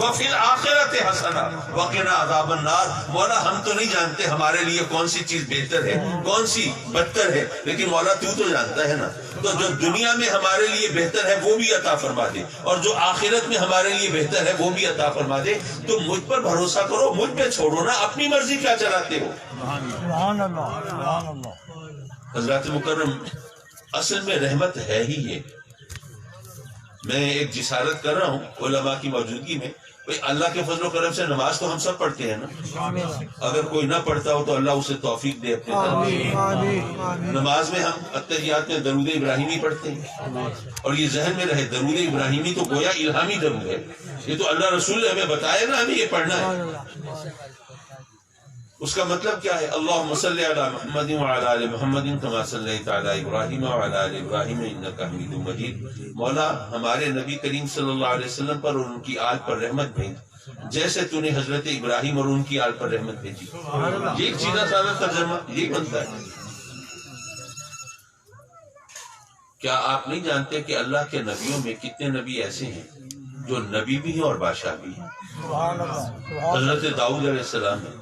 وفی الآخرۃ حسنہ وقنا عذاب النار. مولا ہم تو نہیں جانتے ہمارے لیے کون سی چیز بہتر ہے کون سی بدتر ہے، لیکن مولا تو جانتا ہے نا. تو جو دنیا میں ہمارے لیے بہتر ہے وہ بھی عطا فرما دے، اور جو آخرت میں ہمارے لیے بہتر ہے وہ بھی عطا فرما دے. تو مجھ پر بھروسہ کرو، مجھ پہ چھوڑو نا، اپنی مرضی کیا چلاتے ہو. سبحان اللہ سبحان اللہ. حضرات مکرم، اصل میں رحمت ہے ہی یہ. میں ایک جسارت کر رہا ہوں علماء کی موجودگی میں، بھئی اللہ کے فضل و کرم سے نماز تو ہم سب پڑھتے ہیں نا. اگر کوئی نہ پڑھتا ہو تو اللہ اسے توفیق دے اپنے طرف. نماز میں ہم اتحیات میں درود ابراہیمی پڑھتے ہیں، اور یہ ذہن میں رہے درود ابراہیمی تو گویا الہامی درود ہے. یہ تو اللہ رسول نے ہمیں بتایا نا ہمیں یہ پڑھنا ہے. اس کا مطلب کیا ہے؟ اللہم صلی علی محمد وعلی آل محمد کما صلیت علی ابراہیم وعلی آل ابراہیم انک حمید مجید. مولا ہمارے نبی کریم صلی اللہ علیہ وسلم پر اور ان کی آل پر رحمت بھیج، جیسے تو نے حضرت ابراہیم اور ان کی آل پر رحمت بھیجی. یہ ایک سیدھا سادہ ترجمہ یہ بنتا ہے. کیا آپ نہیں جانتے کہ اللہ کے نبیوں میں کتنے نبی ایسے ہیں جو نبی بھی ہیں اور بادشاہ بھی ہیں؟ حضرت داؤد علیہ السلام ہیں،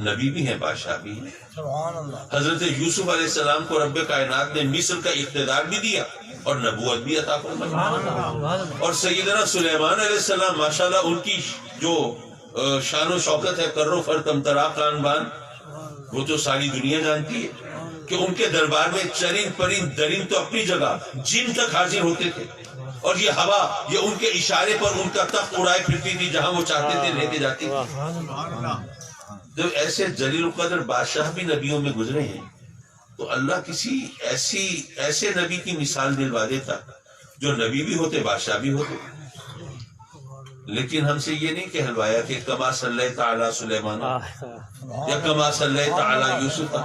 نبی بھی ہیں بادشاہ بھی ہیں. حضرت یوسف علیہ السلام کو رب کائنات نے مصر کا اقتدار بھی دیا اور نبوت بھی عطا فرمائی. اور سیدنا سلیمان علیہ السلام ماشاءاللہ ان کی جو شان و شوکت ہے، کر و فر تمترا خان بان، وہ تو ساری دنیا جانتی ہے کہ ان کے دربار میں چرند پرند درند تو اپنی جگہ، جن تک حاضر ہوتے تھے. اور یہ ہوا یہ ان کے اشارے پر ان کا تخت اڑائے پھرتی تھی، جہاں وہ چاہتے تھے لے کے جاتی تھی. جب ایسے جلیل القدر بادشاہ بھی نبیوں میں گزرے ہیں تو اللہ کسی ایسے نبی کی مثال دلوا دیتا جو نبی بھی ہوتے بادشاہ بھی ہوتے. لیکن ہم سے یہ نہیں کہلوایا کہ کما صلیت علی سلیمان یا کما صلیت علی یوسف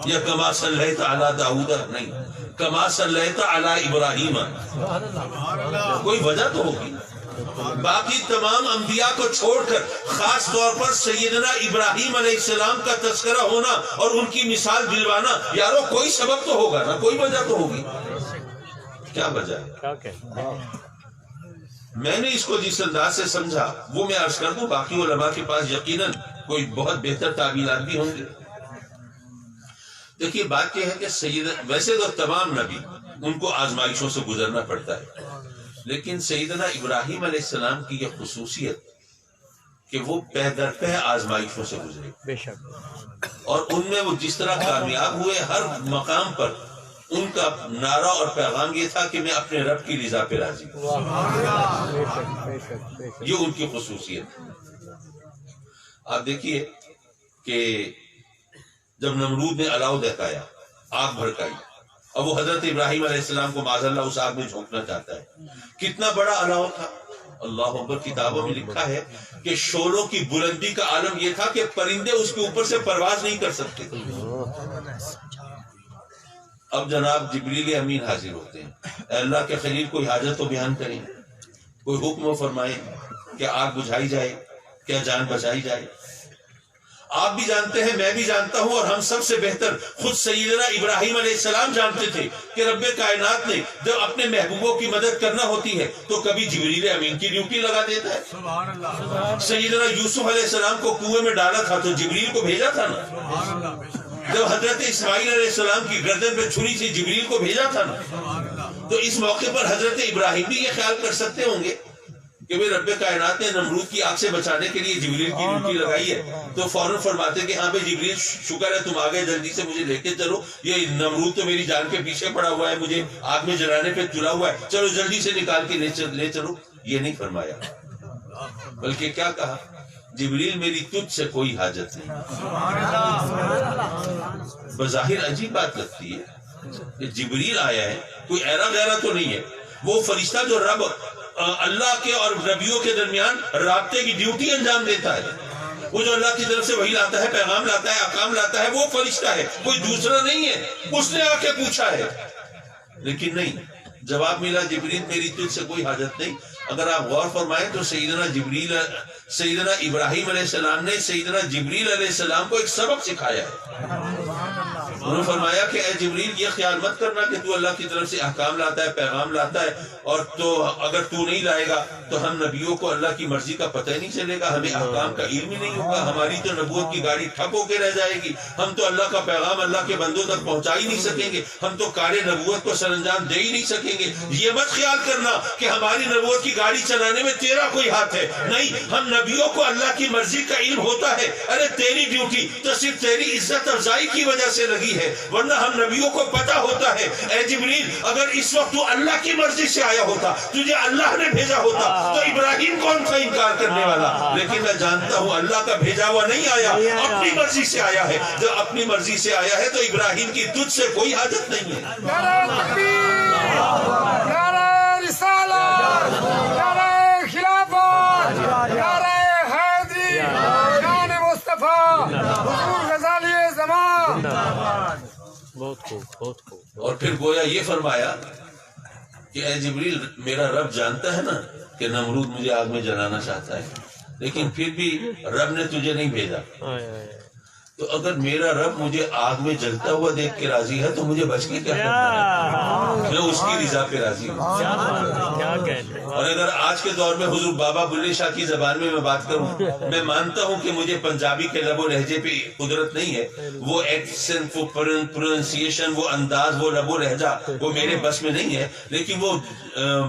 یا کما صلیت علی داؤد، نہیں، کما صلیت علی ابراہیم. کوئی وجہ تو ہوگی. باقی تمام انبیاء کو چھوڑ کر خاص طور پر سیدنا ابراہیم علیہ السلام کا تذکرہ ہونا اور ان کی مثال دلوانا، یارو کوئی سبب تو ہوگا نا، کوئی وجہ تو ہوگی. کیا وجہ ہے؟ میں نے اس کو جس انداز سے سمجھا وہ میں عرض کر دوں، باقی علماء کے پاس یقیناً کوئی بہت بہتر تعبیرات بھی ہوں گے. دیکھیے بات یہ ہے کہ ویسے تو تمام نبی ان کو آزمائشوں سے گزرنا پڑتا ہے، لیکن سیدنا ابراہیم علیہ السلام کی یہ خصوصیت کہ وہ پہ در پہ آزمائشوں سے گزرے، بے شک، اور ان میں وہ جس طرح کامیاب ہوئے، ہر مقام پر ان کا نعرہ اور پیغام یہ تھا کہ میں اپنے رب کی رضا پہ راضی ہوں. یہ ان کی خصوصیت. آپ دیکھیے کہ جب نمرود نے الاؤ دہکایا، آگ بھڑکائی، اب وہ حضرت ابراہیم علیہ السلام کو معاذ اللہ اس آگ میں جھونکنا چاہتا ہے. کتنا بڑا الاؤ تھا. اللہ اکبر. کتابوں میں لکھا ہے کہ شعلوں کی بلندی کا عالم یہ تھا کہ پرندے اس کے اوپر سے پرواز نہیں کر سکتے. اب جناب جبریل امین حاضر ہوتے ہیں. اے اللہ کے خلیل کوئی حاجت تو بیان کریں، کوئی حکم فرمائیں کہ آگ بجھائی جائے، کیا جان بچائی جائے. آپ بھی جانتے ہیں، میں بھی جانتا ہوں، اور ہم سب سے بہتر خود سیدنا ابراہیم علیہ السلام جانتے تھے کہ رب کائنات نے جب اپنے محبوبوں کی مدد کرنا ہوتی ہے تو کبھی جبریل امین کی ڈیوٹی لگا دیتا ہے. سیدنا یوسف علیہ السلام کو کنویں میں ڈالا تھا تو جبریل کو بھیجا تھا نا. جب حضرت اسماعیل علیہ السلام کی گردن پہ چھری سے جبریل کو بھیجا تھا نا. تو اس موقع پر حضرت ابراہیم بھی یہ خیال کر سکتے ہوں گے کہ بھئی رب کائنات نے نمرود کی آگ سے بچانے کے لیے جبریل کی ڈیوٹی لگائی ہے، تو فوراً فرماتے کہ ہاں بھئی جبریل شکر ہے تم آگے، جلدی سے مجھے لے کے چلو، یہ نمرود تو میری جان کے پیچھے پڑا ہوا ہے، مجھے آگ میں جلانے پہ تلا ہوا ہے، چلو جلدی سے نکال کے لے چلو. یہ نہیں فرمایا، بلکہ کیا کہا؟ جبریل میری تجھ سے کوئی حاجت نہیں. بظاہر عجیب بات لگتی ہے کہ جبریل آیا ہے، کوئی ایرا غیرہ تو نہیں ہے، وہ فرشتہ جو رب اللہ کے اور نبیوں کے درمیان رابطے کی ڈیوٹی انجام دیتا ہے، وہ جو اللہ کی طرف سے وحی لاتا ہے، پیغام لاتا ہے، احکام لاتا ہے، وہ فرشتہ ہے، کوئی دوسرا نہیں ہے. اس نے آ کے پوچھا ہے، لیکن نہیں، جواب ملا جبریل میری تجھ سے کوئی حاجت نہیں. اگر آپ غور فرمائیں تو سیدنا ابراہیم علیہ السلام نے سیدنا جبریل علیہ السلام کو ایک سبق سکھایا ہے. انہوں نے فرمایا کہ اے جبریل یہ خیال مت کرنا کہ تو اللہ کی طرف سے احکام لاتا ہے، پیغام لاتا ہے، اور تو اگر تو نہیں لائے گا تو ہم نبیوں کو اللہ کی مرضی کا پتہ ہی نہیں چلے گا، ہمیں احکام کا علم ہی نہیں ہوگا، ہماری تو نبوت کی گاڑی ٹھپ ہو کے رہ جائے گی، ہم تو اللہ کا پیغام اللہ کے بندوں تک پہنچا ہی نہیں سکیں گے، ہم تو کار نبوت کو سر انجام دے ہی نہیں سکیں گے۔ یہ مت خیال کرنا کہ ہماری نبوت کی گاڑی چلانے میں تیرا کوئی ہاتھ ہے، نہیں، ہم نبیوں کو اللہ کی مرضی کا علم ہوتا ہے۔ ارے تیری ڈیوٹی تو صرف تیری عزت افزائی کی وجہ سے لگی ہے، ورنہ ہم نبیوں کو پتا ہوتا ہے۔ اے جبریل اگر اس وقت تو اللہ کی مرضی سے آیا ہوتا، تجھے اللہ نے بھیجا ہوتا، تو ابراہیم کون تھا انکار کرنے والا؟ لیکن میں جانتا ہوں اللہ کا بھیجا ہوا نہیں آیا، اپنی مرضی سے آیا ہے۔ جب اپنی مرضی سے آیا ہے تو ابراہیم کی تجھ سے کوئی حاجت نہیں ہے۔ نعرہ تکبیر، نعرہ رسالت، نعرہ خلافت، نعرہ حیدری، شان مصطفیٰ، حضور غزالی زمان۔ بہت خوب، بہت خوب۔ اور پھر گویا یہ فرمایا کہ اے جبریل میرا رب جانتا ہے نا کہ نمرود مجھے آگ میں جلانا چاہتا ہے، لیکن پھر بھی رب نے تجھے نہیں بھیجا، تو اگر میرا رب مجھے آگ میں جلتا ہوا دیکھ کے راضی ہے تو مجھے بچ کے کیا کرنا ہے؟ میں اس کی رضا پہ راضی ہوں۔ اور اگر آج کے دور میں حضور بابا بلے شاہ کی زبان میں بات کروں، میں مانتا ہوں کہ مجھے پنجابی کے لب و لہجے پہ قدرت نہیں ہے، وہ ایکسنٹ، وہ پروننسیشن، وہ انداز، وہ لب و لہجہ وہ میرے بس میں نہیں ہے، لیکن وہ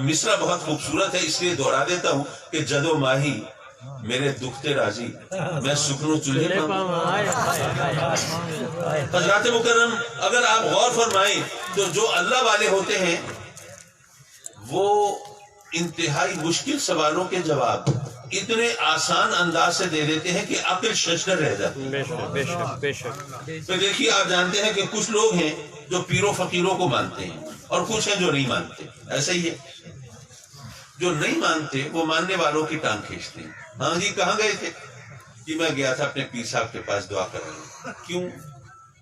مصرع بہت خوبصورت ہے، اس لیے دہرا دیتا ہوں کہ جدو ماہی میرے دکھتے راضی، میں سکنوں چولہے پر۔ حضرات مکرم اگر آپ غور فرمائیں تو جو اللہ والے ہوتے ہیں وہ انتہائی مشکل سوالوں کے جواب اتنے آسان انداز سے دے دیتے ہیں کہ عقل ششدر رہ جاتی ہے۔ بے شک، بے شک، بے شک۔ تو دیکھیے آپ جانتے ہیں کہ کچھ لوگ ہیں جو پیروں فقیروں کو مانتے ہیں اور کچھ ہیں جو نہیں مانتے، ایسا ہی ہے۔ جو نہیں مانتے وہ ماننے والوں کی ٹانگ کھینچتے ہیں۔ ہاں جی کہاں گئے تھے؟ کہ میں گیا تھا اپنے پیر صاحب کے پاس دعا کرانے۔ کیوں؟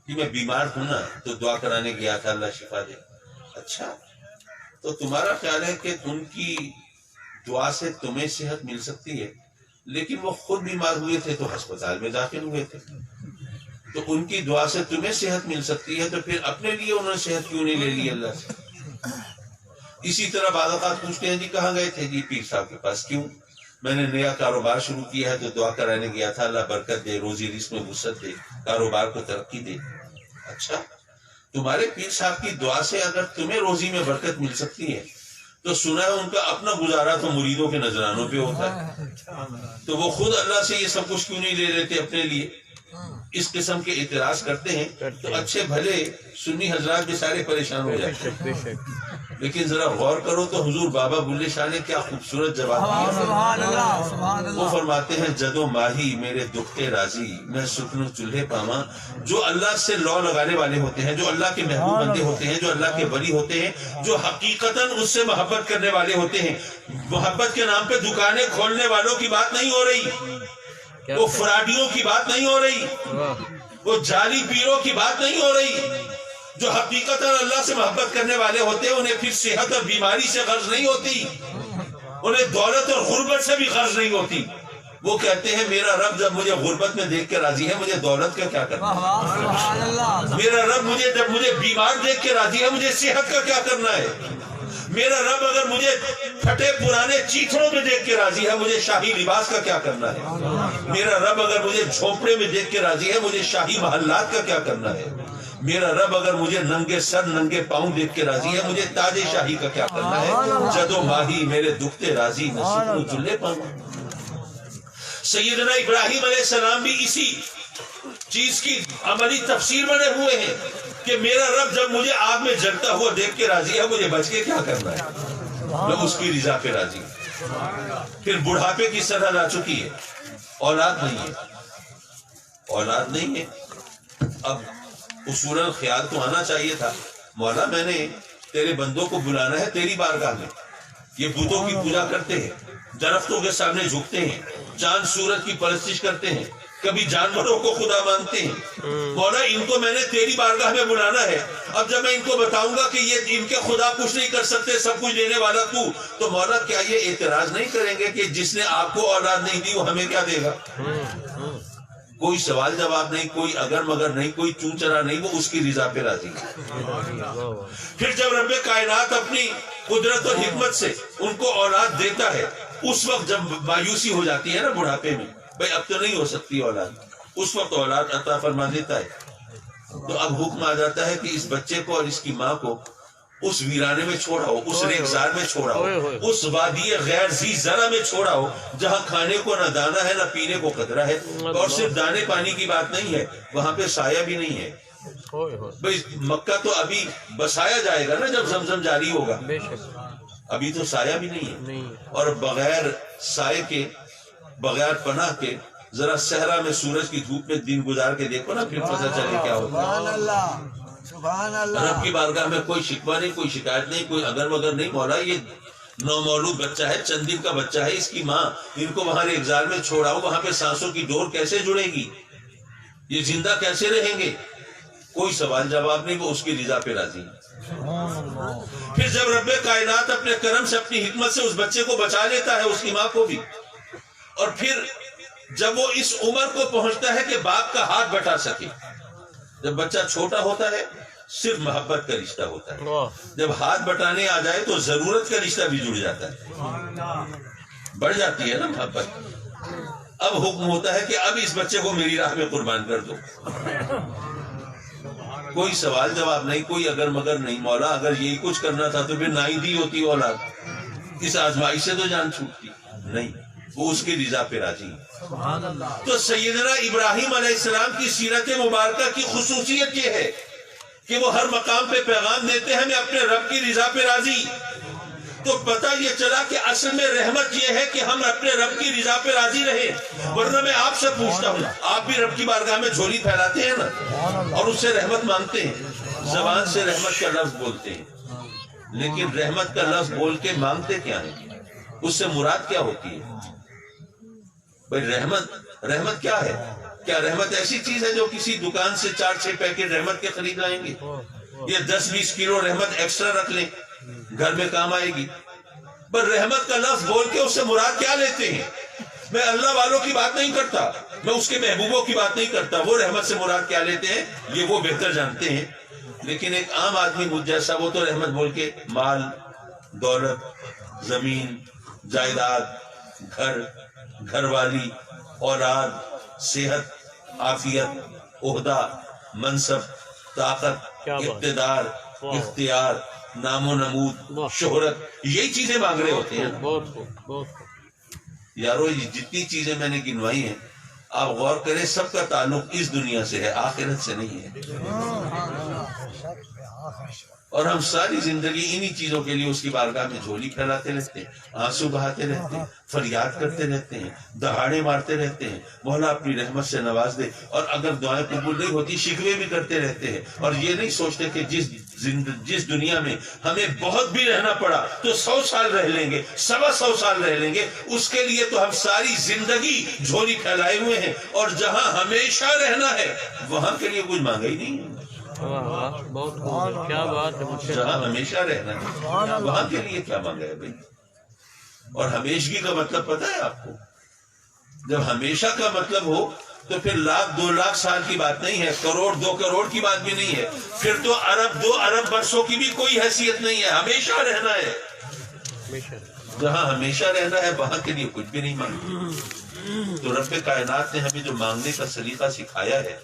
کہ میں بیمار ہوں نا تو دعا کرانے گیا تھا، اللہ شفا دے۔ اچھا تو تمہارا خیال ہے کہ ان کی دعا سے تمہیں صحت مل سکتی ہے، لیکن وہ خود بیمار ہوئے تھے تو ہسپتال میں داخل ہوئے تھے، تو ان کی دعا سے تمہیں صحت مل سکتی ہے تو پھر اپنے لیے انہوں نے صحت کیوں نہیں لے لی اللہ سے؟ اسی طرح بعض اوقات پوچھتے ہیں جی کہاں گئے تھے؟ جی پیر صاحب کے پاس۔ کیوں؟ میں نے نیا کاروبار شروع کیا ہے تو دعا کرانے گیا تھا، اللہ برکت دے، روزی رزق میں وسعت دے، کاروبار کو ترقی دے۔ اچھا تمہارے پیر صاحب کی دعا سے اگر تمہیں روزی میں برکت مل سکتی ہے تو سنا ہے ان کا اپنا گزارا تو مریدوں کے نذرانوں پہ ہوتا ہے، تو وہ خود اللہ سے یہ سب کچھ کیوں نہیں لے لیتے اپنے لیے؟ اس قسم کے اعتراض کرتے ہیں تو اچھے بھلے سنی حضرات بھی سارے پریشان ہو جاتے ہیں۔ لیکن ذرا غور کرو تو حضور بابا بلے شاہ نے کیا خوبصورت جواب دیا۔ سبحان اللہ، سبحان اللہ۔ وہ فرماتے ہیں جدو ماہی میرے دکھتے راضی، میں سکنوں چولہے پاواں۔ جو اللہ سے لو لگانے والے ہوتے ہیں، جو اللہ کے محبوب بندے ہوتے ہیں، جو اللہ کے ولی ہوتے ہیں، جو حقیقتاً اس سے محبت کرنے والے ہوتے ہیں، محبت کے نام پہ دکانیں کھولنے والوں کی بات نہیں ہو رہی، وہ فراڈیوں کی بات نہیں ہو رہی، وہ جعلی پیروں کی بات نہیں ہو رہی۔ جو حقیقتاً اللہ سے محبت کرنے والے ہوتے ہیں انہیں پھر صحت اور بیماری سے غرض نہیں ہوتی، انہیں دولت اور غربت سے بھی غرض نہیں ہوتی۔ وہ کہتے ہیں میرا رب جب مجھے غربت میں دیکھ کے راضی ہے مجھے دولت کا کیا کرنا ہے؟ میرا رب جب مجھے بیمار دیکھ کے راضی ہے مجھے صحت کا کیا کرنا ہے؟ میرا رب اگر مجھے پھٹے پرانے چیتڑوں میں دیکھ کے راضی ہے مجھے شاہی لباس کا کیا کرنا ہے؟ میرا رب اگر مجھے جھونپڑے میں دیکھ کے راضی ہے مجھے شاہی محلات کا کیا کرنا ہے؟ میرا رب اگر مجھے ننگے سر ننگے پاؤں دیکھ کے راضی ہے مجھے تاج شاہی کا کیا کرنا ہے؟ جدو ماہی میرے دکھتے راضی، میں سکنوں چولہے پاواں۔ سیدنا ابراہیم علیہ السلام بھی اسی چیز کی عملی تفسیر بنے ہوئے ہیں کہ میرا رب جب مجھے آگ میں جلتا ہوا دیکھ کے راضی ہے مجھے بچ کے کیا کرنا ہے؟ میں اس کی رضا پہ راضی ہوں۔ پھر بڑھاپے کی سزا لا چکی ہے، اولاد نہیں ہے، اولاد نہیں ہے۔ اب اصولاً خیال تو آنا چاہیے تھا مولا میں نے تیرے بندوں کو بلانا ہے تیری بارگاہ میں، یہ بتوں کی پوجا کرتے ہیں، درختوں کے سامنے جھکتے ہیں، چاند سورج کی پرستش کرتے ہیں، کبھی جانوروں کو خدا مانتے ہیں۔ مولا ان کو میں نے تیری بارگاہ میں بلانا ہے، اب جب میں ان کو بتاؤں گا کہ یہ ان کے خدا کچھ نہیں کر سکتے، سب کچھ دینے والا تو مولا کیا یہ اعتراض نہیں کریں گے کہ جس نے آپ کو اولاد نہیں دی وہ ہمیں کیا دے گا؟ کوئی سوال جواب نہیں، کوئی اگر مگر نہیں، کوئی چون چرا نہیں، وہ اس کی رضا پہ راضی ہے۔ پھر جب رب کائنات اپنی قدرت اور حکمت سے ان کو اولاد دیتا ہے، اس وقت جب مایوسی ہو جاتی ہے نا بڑھاپے میں، بھائی اب تو نہیں ہو سکتی اولاد، اس وقت اولاد عطا فرما دیتا ہے، تو اب حکم آ جاتا ہے کہ اس بچے کو اور اس کی ماں کو اس ویرانے میں چھوڑا ہو، اس ریگزار میں چھوڑا ہو، اس وادی غیر ذی زرع میں چھوڑا ہو جہاں کھانے کو نہ دانا ہے نہ پینے کو قطرہ ہے، اور صرف دانے پانی کی بات نہیں ہے، وہاں پہ سایہ بھی نہیں ہے۔ بھئی مکہ تو ابھی بسایا جائے گا نا جب زمزم جاری ہوگا، ابھی تو سایہ بھی نہیں ہے، اور بغیر سائے کے، بغیر پناہ کے ذرا صحرا میں سورج کی دھوپ میں دن گزار کے دیکھو نا، پھر پتہ چلے کیا ہوتا ہے۔ سبحان اللہ۔ رب کی بارگاہ میں کوئی شکوہ نہیں، کوئی شکایت نہیں، کوئی اگر مگر نہیں، مولا یہ نومولود بچہ ہے، چند دن کا بچہ ہے، اس کی ماں ان کو وہاں ریگزار میں چھوڑا ہو، وہاں پہ سانسوں کی ڈور کیسے جڑے گی، یہ زندہ کیسے رہیں گے؟ کوئی سوال جواب نہیں، وہ اس کی رضا پہ راضی ہے۔ پھر جب رب کائنات اپنے کرم سے، اپنی حکمت سے اس بچے کو بچا لیتا ہے، اس کی ماں کو بھی، اور پھر جب وہ اس عمر کو پہنچتا ہے کہ باپ کا ہاتھ بٹا سکے، جب بچہ چھوٹا ہوتا ہے صرف محبت کا رشتہ ہوتا ہے، جب ہاتھ بٹانے آ جائے تو ضرورت کا رشتہ بھی جڑ جاتا ہے، بڑھ جاتی ہے نا محبت۔ اب حکم ہوتا ہے کہ اب اس بچے کو میری راہ میں قربان کر دو، کوئی سوال جواب نہیں، کوئی اگر مگر نہیں، مولا اگر یہی کچھ کرنا تھا تو پھر نہ ہی دی ہوتی اولاد، اس آزمائش سے تو جان چھوٹتی نہیں، وہ اس کی رضا پہ راضی ہے۔ تو سیدنا ابراہیم علیہ السلام کی سیرت مبارکہ کی خصوصیت یہ ہے کہ وہ ہر مقام پہ پیغام دیتے ہیں میں اپنے رب کی رضا پہ راضی۔ تو پتہ یہ چلا کہ اصل میں رحمت یہ ہے کہ ہم اپنے رب کی رضا پہ راضی رہیں۔ ورنہ میں آپ سے پوچھتا ہوں، آپ بھی رب کی بارگاہ میں جھولی پھیلاتے ہیں نا اور اس سے رحمت مانگتے ہیں، زبان سے رحمت کا لفظ بولتے ہیں، لیکن رحمت کا لفظ بول کے مانگتے کیا ہیں؟ اس سے مراد کیا ہوتی ہے؟ بھئی رحمت کیا ہے؟ کیا رحمت ایسی چیز ہے جو کسی دکان سے 4-6 پیکٹ رحمت کے خرید لائیں گے؟ یہ 10-20 کلو رحمت ایکسٹرا رکھ لیں، گھر میں کام آئے گی؟ پر رحمت کا لفظ بول کے اس سے مراد کیا لیتے ہیں؟ میں اللہ والوں کی بات نہیں کرتا، میں اس کے محبوبوں کی بات نہیں کرتا، وہ رحمت سے مراد کیا لیتے ہیں یہ وہ بہتر جانتے ہیں۔ لیکن ایک عام آدمی مجھ جیسا، وہ تو رحمت بول کے مال، دولت، زمین، جائیداد، گھر والی، اولاد، صحت، عافیت، عہدہ، منصب، طاقت، اقتدار، اختیار، نام و نمود، شہرت، یہی چیزیں مانگ رہے ہوتے ہیں۔ یارو یہ جتنی چیزیں میں نے گنوائی ہیں، آپ غور کریں، سب کا تعلق اس دنیا سے ہے، آخرت سے نہیں ہے، اور ہم ساری زندگی انہی چیزوں کے لیے اس کی بارگاہ میں جھولی پھیلاتے رہتے ہیں، آنسو بہاتے رہتے ہیں، فریاد کرتے رہتے ہیں، دہاڑے مارتے رہتے ہیں، مولا اپنی رحمت سے نواز دے، اور اگر دعائیں قبول نہیں ہوتی شکوے بھی کرتے رہتے ہیں، اور یہ نہیں سوچتے کہ جس دنیا میں ہمیں بہت بھی رہنا پڑا تو 100 سال رہ لیں گے، 125 سال رہ لیں گے، اس کے لیے تو ہم ساری زندگی جھولی پھیلائے ہوئے ہیں، اور جہاں ہمیشہ رہنا ہے وہاں کے لیے کچھ مانگا ہی نہیں ہے۔ بہت کیا بات ہے، جہاں ہمیشہ رہنا ہے وہاں کے لیے کیا مانگا ہے بھائی؟ اور ہمیشگی کا مطلب پتہ ہے آپ کو؟ جب ہمیشہ کا مطلب ہو تو پھر 1,00,000 2 لاکھ سال کی بات نہیں ہے، کروڑ 2 کروڑ کی بات بھی نہیں ہے، پھر تو ارب 2 ارب برسوں کی بھی کوئی حیثیت نہیں ہے، ہمیشہ رہنا ہے۔ جہاں ہمیشہ رہنا ہے وہاں کے لیے کچھ بھی نہیں مانگنا۔ تو رب کائنات نے ہمیں جو مانگنے کا سلیقہ سکھایا ہے،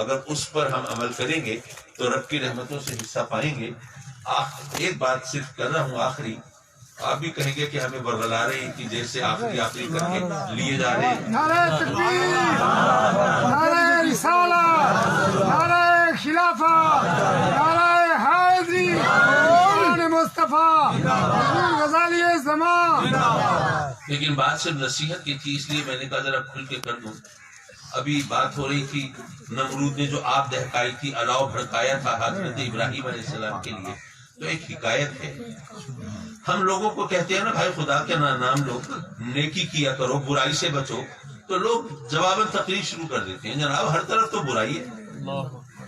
اگر اس پر ہم عمل کریں گے تو رب کی رحمتوں سے حصہ پائیں گے۔ ایک بات صرف کر رہا ہوں آخری، آپ بھی کہیں گے کہ ہمیں برگلا رہے ہیں کہ دیر سے آخری کر کے لیے جا رہے ہیں۔ نعرہ تکبیر، نعرہ رسالت، نعرہ خلافت، نعرہ حیدری، شان مصطفیٰ، حضور غزالی زمان۔ لیکن بات صرف نصیحت کی تھی، اس لیے میں نے کہا ذرا کھل کے کر دوں۔ ابھی بات ہو رہی تھی نمرود نے جو آگ دہکائی تھی، الاؤ بھڑکایا تھا حضرت ابراہیم علیہ السلام کے لیے، تو ایک حکایت ہے۔ ہم لوگوں کو کہتے ہیں نا بھائی خدا کے نام لو، نیکی کیا کرو، برائی سے بچو، تو لوگ جواباً تقریر شروع کر دیتے ہیں جناب ہر طرف تو برائی ہے،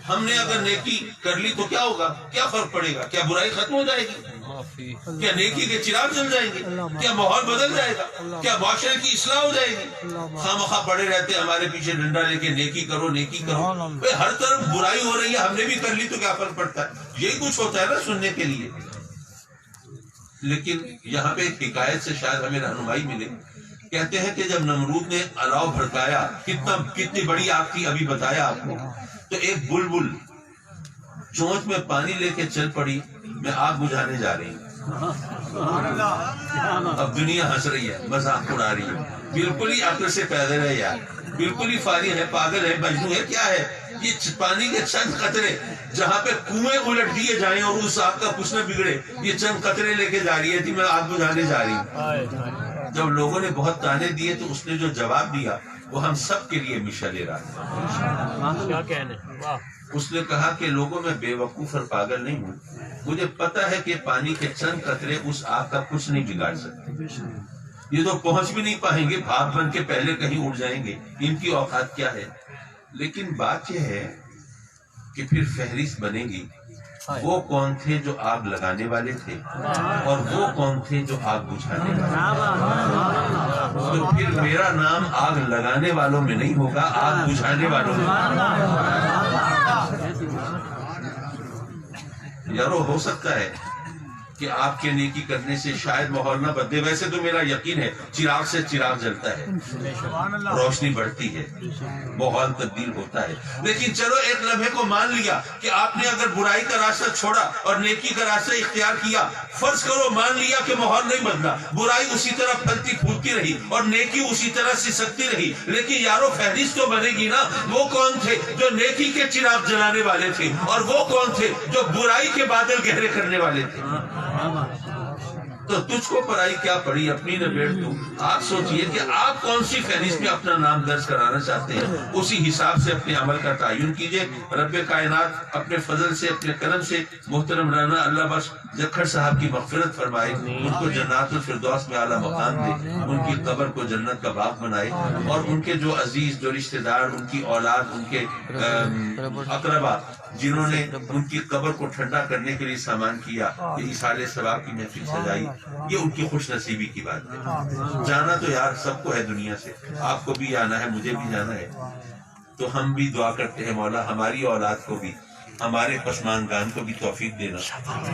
ہم نے اگر نیکی کر لی تو کیا ہوگا، کیا فرق پڑے گا، کیا برائی ختم ہو جائے گی؟ معافی کیا نیکی کے چراغ جل جائیں گے؟ کیا ماحول بدل جائے گا؟ کیا معاشرے کی اصلاح ہو جائے گی؟ خواہ پڑے رہتے ہمارے پیچھے ڈنڈا لے کے نیکی کرو نیکی کرو. بھئی ہر طرف برائی ہو رہی ہے، ہم نے بھی کر لی تو کیا فرق پڑتا ہے؟ یہی کچھ ہوتا ہے نا سننے کے لیے. لیکن یہاں پہ ایک حکایت سے شاید ہمیں رہنمائی ملے. کہتے ہیں کہ جب نمرود نے الاؤ بھڑکایا، کتنی بڑی آگ تھی ابھی بتایا آپ کو، تو ایک بلبل چونچ میں پانی لے کے چل پڑی، میں آگ بجھانے جا رہی ہوں. اب دنیا ہنس رہی ہے، مذاق اڑا رہی ہے، بالکل ہی عقل سے پیدل ہے یار، بالکل ہی فارغ ہے، پاگل ہے، مجنون ہے. کیا ہے یہ پانی کے چند قطرے جہاں پہ کنویں الٹ دیے جائیں اور اس آگ کا کچھ نہ بگڑے، یہ چند قطرے لے کے جا رہی ہے کہ میں آگ بجھانے جا رہی ہوں. جب لوگوں نے بہت تانے دیے تو اس نے جو جواب دیا وہ ہم سب کے لیے مشعل راہ ہے. کیا کہنے، واہ. اس نے کہا کہ لوگوں میں بے وقوف اور پاگل نہیں ہوں، مجھے پتا ہے کہ پانی کے چند قطرے اس آگ کا کچھ نہیں بگاڑ سکتے. یہ تو پہنچ بھی نہیں پائیں گے، بھاپ بن کے پہلے کہیں اڑ جائیں گے، ان کی اوقات کیا ہے. لیکن بات یہ ہے کہ پھر فہرست بنے گی، وہ کون تھے جو آگ لگانے والے تھے اور وہ کون تھے جو آگ بجھانے والے. تو پھر میرا نام آگ لگانے والوں میں نہیں ہوگا، آگ بجھانے والوں میں. یارو ہو سکتا ہے کہ آپ کے نیکی کرنے سے شاید ماحول نہ بدلے، ویسے تو میرا یقین ہے چراغ سے چراغ جلتا ہے، روشنی بڑھتی ہے، ماحول تبدیل ہوتا ہے. لیکن چلو ایک لمحے کو مان لیا کہ آپ نے اگر برائی کا راستہ چھوڑا اور نیکی کا راستہ اختیار کیا، فرض کرو مان لیا کہ ماحول نہیں بدلا، برائی اسی طرح پھلتی پھولتی رہی اور نیکی اسی طرح سسکتی رہی. لیکن یارو فہرست تو بنے گی نا، وہ کون تھے جو نیکی کے چراغ جلانے والے تھے اور وہ کون تھے جو برائی کے بادل گہرے کرنے والے تھے. تو تجھ کو پرائی کیا پڑی، اپنی نہ بیٹھ تو. آپ سوچئے کہ آپ کون سی فہرست میں اپنا نام درج کرانا چاہتے ہیں، اسی حساب سے اپنے عمل کا تعین کیجئے. رب کائنات اپنے فضل سے، اپنے کرم سے محترم رانا اللہ بخش جکھڑ صاحب کی مغفرت فرمائے، ان کو جنات الفردوس میں اعلیٰ مقام دے، ان کی قبر کو جنت کا باغ بنائے، اور ان کے جو عزیز، جو رشتہ دار، ان کی اولاد، ان کے اقربا جنہوں نے ان کی قبر کو ٹھنڈا کرنے کے لیے سامان کیا، یہ اصالِ ثواب کی محفل سجائی، یہ ان کی خوش نصیبی کی بات ہے. جانا تو یار سب کو ہے دنیا سے، آپ کو بھی جانا ہے، مجھے بھی جانا ہے. تو ہم بھی دعا کرتے ہیں مولا ہماری اولاد کو بھی، ہمارے پسماندگان کو بھی توفیق دینا،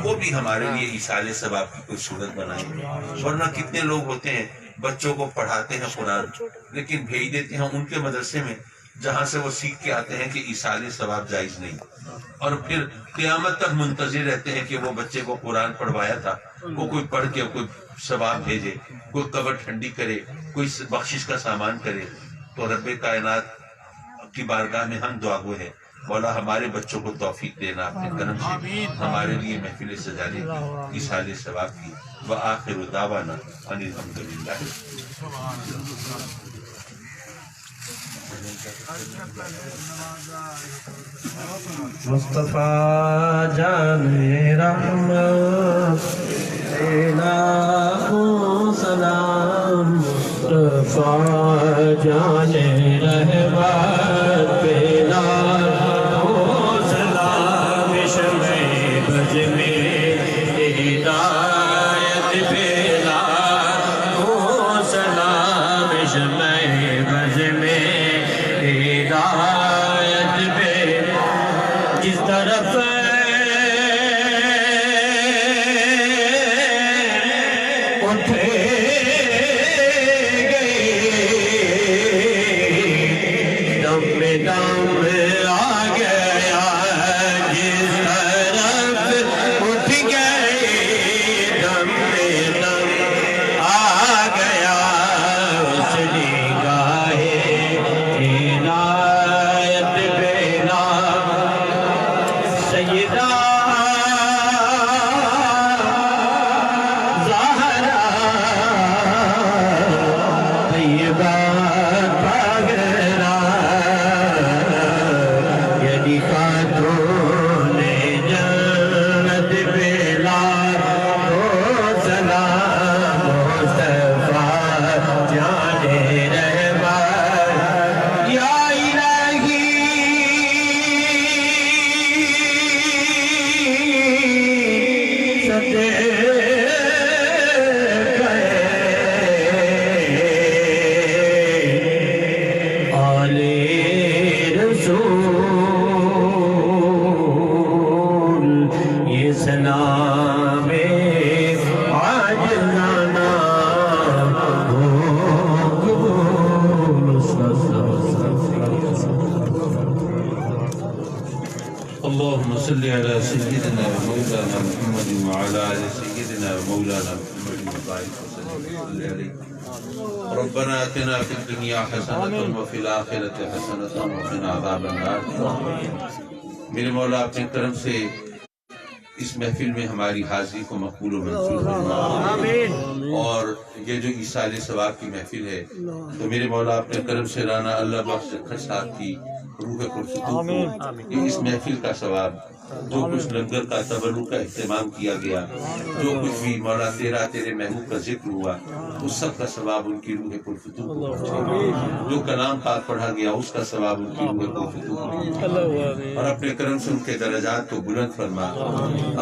وہ بھی ہمارے لیے اصالِ ثواب کی کوئی صورت بنائیں. ورنہ کتنے لوگ ہوتے ہیں بچوں کو پڑھاتے ہیں قرآن، لیکن بھیج دیتے ہیں ان کے مدرسے میں جہاں سے وہ سیکھ کے آتے ہیں کہ اصالِ ثواب جائز نہیں، اور پھر قیامت تک منتظر رہتے ہیں کہ وہ بچے کو قرآن پڑھوایا تھا، وہ کوئی پڑھ کے کوئی ثواب بھیجے، کوئی قبر ٹھنڈی کرے، کوئی بخشش کا سامان کرے. تو رب کائنات کی بارگاہ میں ہم دعا گو ہیں، مولا ہمارے بچوں کو توفیق دینا اپنے کرم سے، ہمارے لیے محفل سجانے کی، اصالِ ثواب کی. وآخر دعوانا ان الحمدللہ. مصطفیٰ جان رحمت لاکھوں سلام، مصطفیٰ جان رحمت لاکھوں سلام، شمع بز میں ہدایت پہ لاکھوں سلام، شمع بز میں ہدایت پہ جس طرف اٹھے گئے دم میں دم آ گیا، جس طرف اٹھ گئے دم میں دم آ گیا، اس نگاہ عنایت پہ سیدہ زہرا طیبہ پاگرا، یعنی خاتون جنت پہ لاکھوں سلام، مصطفیٰ جان رحمت یا الہی ستے اللهم صل على سيدنا ومولانا محمد وعلى آل سيدنا ومولانا محمد وبارك وسلم عليه. ربنا آتنا في الدنيا حسنة وفي الآخرة حسنة وقنا عذاب النار. میرے مولا اپنے کرم سے اس محفل میں ہماری حاضری کو مقبول و منظور فرما. اور یہ جو ایصال ثواب کی محفل ہے تو میرے مولا اپنے کرم سے رانا اللہ بخش صاحب کی روح پرسکون کو یہ اس محفل کا ثواب، جو کچھ لنگر کا تبرک کا اہتمام کیا گیا، جو کچھ بھی مولا تیرے محبوب کا ذکر ہوا، اس سب کا ثواب ان کی روح پرسکون کو پہنچے. جو کلام پاک پڑھا گیا اس کا ثواب ان کی روح پرسکون کو پہنچے. اور اپنے کرم سے ان کے درجات کو بلند فرما.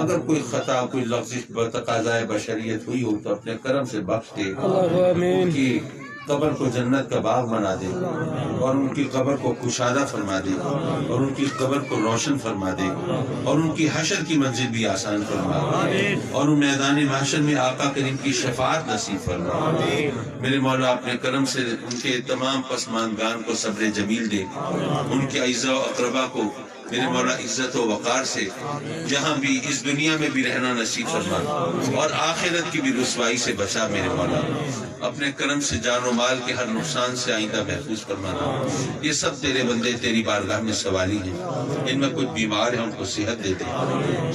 اگر کوئی خطا، کوئی لغزش بتقاضائے بشریت ہوئی ہو تو اپنے کرم سے بخش دے. ان کی قبر کو جنت کا باغ بنا دے اور ان کی قبر کو کشادہ فرما دے اور ان کی قبر کو روشن فرما دے اور ان کی حشر کی منزل بھی آسان فرما اور ان میدان محشر میں آقا کریم کی شفاعت نصیب فرما. میرے مولا اپنے کرم سے ان کے تمام پسماندگان کو صبر جمیل دے. ان کے اعزاء و اقربا کو میرے مولا عزت و وقار سے جہاں بھی اس دنیا میں بھی رہنا نصیب فرما اور آخرت کی بھی رسوائی سے بچا. میرے مولا اپنے کرم سے جان و مال کے ہر نقصان سے آئندہ محفوظ فرمانا. یہ سب تیرے بندے تیری بارگاہ میں سوالی ہیں. ان میں کچھ بیمار ہیں، ان کو صحت دے دے،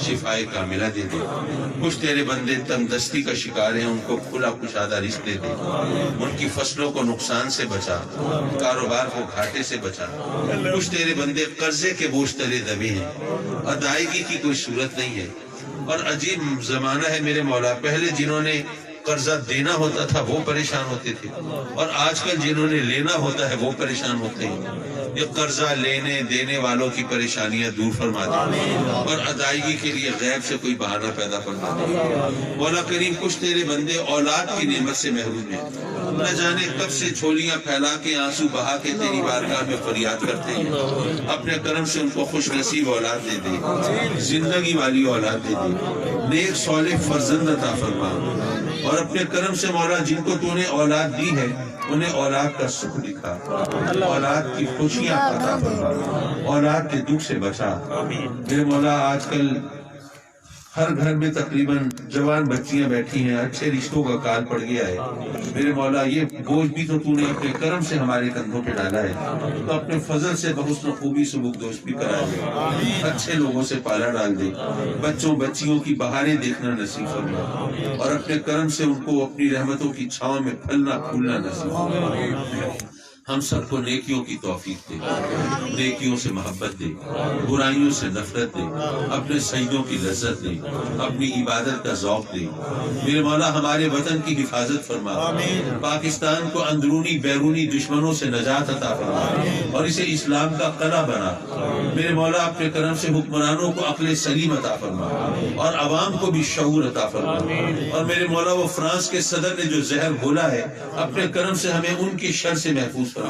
شفائے کاملہ دے دے. کچھ تیرے بندے تنگ دستی کا شکار ہیں، ان کو کھلا کشادہ رزق دے دے. ان کی فصلوں کو نقصان سے بچا، کاروبار کو گھاٹے سے بچا. کچھ تیرے بندے قرضے کے بوجھ تلے دبے ہیں، ادائیگی کی کوئی صورت نہیں ہے. اور عجیب زمانہ ہے میرے مولا، پہلے جنہوں نے قرضہ دینا ہوتا تھا وہ پریشان ہوتے تھے اور آج کل جنہوں نے لینا ہوتا ہے وہ پریشان ہوتے ہیں. یہ قرضہ لینے دینے والوں کی پریشانیاں دور فرما دے اور ادائیگی کے لیے غیب سے کوئی بہانہ پیدا فرما دے. مولا کریم کچھ تیرے بندے اولاد کی نعمت سے محروم ہیں، نہ جانے کب سے چھولیاں پھیلا کے آنسو بہا کے تیری بارگاہ میں فریاد کرتے ہیں. اپنے کرم سے ان کو خوش نصیب اولاد دے دے، زندگی والی اولاد دے دے، نیک صالح فرزند عطا فرما. اور اپنے کرم سے مولا جن کو تو نے اولاد دی ہے انہیں اولاد کا سکھ دکھا، اولاد کی خوشیاں عطا فرما، اولاد کے دکھ سے بچا. میرے مولا آج کل ہر گھر میں تقریباً جوان بچیاں بیٹھی ہیں، اچھے رشتوں کا کال پڑ گیا ہے. میرے مولا یہ بوجھ بھی تو نے اپنے کرم سے ہمارے کندھوں پہ ڈالا ہے، تو اپنے فضل سے بحسن خوبی سبک دوش بھی کرا دے، اچھے لوگوں سے پالا ڈال دے، بچوں بچیوں کی بہاریں دیکھنا نصیب فرما اور اپنے کرم سے ان کو اپنی رحمتوں کی چھاؤں میں پھلنا پھولنا نصیب فرما. ہم سب کو نیکیوں کی توفیق دے، نیکیوں سے محبت دے، برائیوں سے نفرت دے، اپنے سجدوں کی لذت دے، اپنی عبادت کا ذوق دے. میرے مولا ہمارے وطن کی حفاظت فرما، پاکستان کو اندرونی بیرونی دشمنوں سے نجات عطا فرما اور اسے اسلام کا قلعہ بنا. میرے مولا اپنے کرم سے حکمرانوں کو عقل سلیم عطا فرما اور عوام کو بھی شعور عطا فرما. اور میرے مولا وہ فرانس کے صدر نے جو زہر گھولا ہے اپنے کرم سے ہمیں ان کی شر سے محفوظ فرما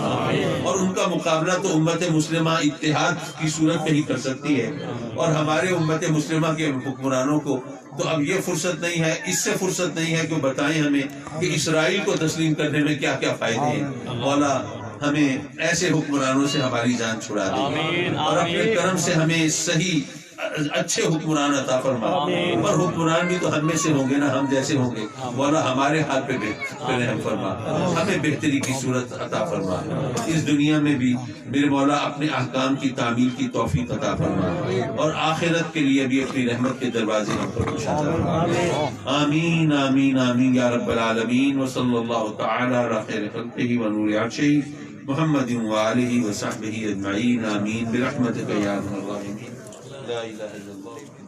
اور ان کا مقابلہ تو امت مسلمہ اتحاد کی صورت میں ہی کر سکتی ہے. اور ہمارے امت مسلمہ کے حکمرانوں کو تو اب یہ فرصت نہیں ہے، اس سے فرصت نہیں ہے کہ بتائیں ہمیں کہ اسرائیل کو تسلیم کرنے میں کیا کیا فائدے ہیں. مولا ہمیں ایسے حکمرانوں سے ہماری جان چھڑا دے اور اپنے کرم سے ہمیں صحیح اچھے حکمران عطا فرما. اور حکمران بھی تو ہم میں سے ہوں گے نا، ہم جیسے ہوں گے. مولا ہمارے حال پہ رحم فرما، ہمیں بہتری کی صورت عطا فرما. اس دنیا میں بھی میرے مولا اپنے احکام کی تعمیل کی توفیق عطا فرما اور آخرت کے لیے بھی اپنی رحمت کے دروازے ہم پر کشادہ فرما. آمین آمین آمین یا رب العالمین. وصلی اللہ تعالی علی خیر خلقہ ونور عرشہ محمد وآلہ وصحبہ اجمعین. آمین برحمتک یا ارحم الراحمین. لا الہ الا اللہ.